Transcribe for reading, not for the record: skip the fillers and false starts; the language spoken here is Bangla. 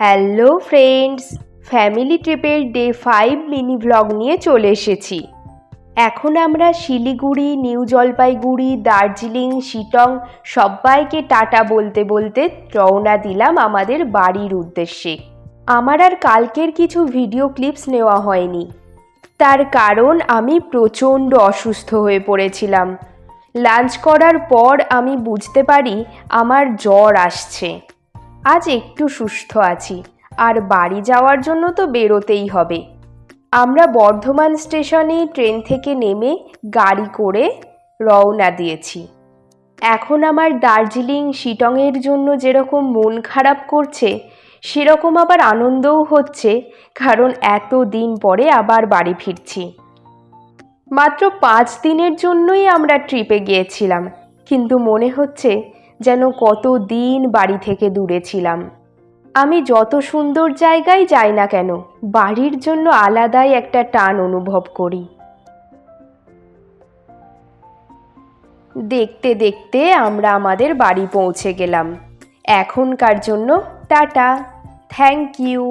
হ্যালো ফ্রেন্ডস, ফ্যামিলি ট্রিপের ডে 5 মিনি ভ্লগ নিয়ে চলে এসেছি। এখন আমরা শিলিগুড়ি, নিউ জলপাইগুড়ি, দার্জিলিং, শিটং সবাইকে টাটা বলতে বলতে রওনা দিলাম আমাদের বাড়ির উদ্দেশ্যে। আমার আর কালকের কিছু ভিডিও ক্লিপস নেওয়া হয়নি, তার কারণ আমি প্রচণ্ড অসুস্থ হয়ে পড়েছিলাম। লাঞ্চ করার পর আমি বুঝতে পারি আমার জ্বর আসছে। আজ একটু সুস্থ আছি, আর বাড়ি যাওয়ার জন্য তো বেরোতেই হবে। আমরা বর্ধমান স্টেশনে ট্রেন থেকে নেমে গাড়ি করে রওনা দিয়েছি। এখন আমার দার্জিলিং, শিটংয়ের জন্য যেরকম মন খারাপ করছে, সেরকম আবার আনন্দও হচ্ছে, কারণ এত দিন পরে আবার বাড়ি ফিরছি। মাত্র 5 দিনের জন্যই আমরা ট্রিপে গিয়েছিলাম, কিন্তু মনে হচ্ছে যেন কত দিন বাড়ি থেকে দূরে ছিলাম। আমি যত সুন্দর জায়গায় যাই না কেন, বাড়ির জন্য আলাদাই একটা টান অনুভব করি। দেখতে দেখতে আমরা আমাদের বাড়ি পৌঁছে গেলাম। এখনকার জন্য টাটা, থ্যাংক ইউ।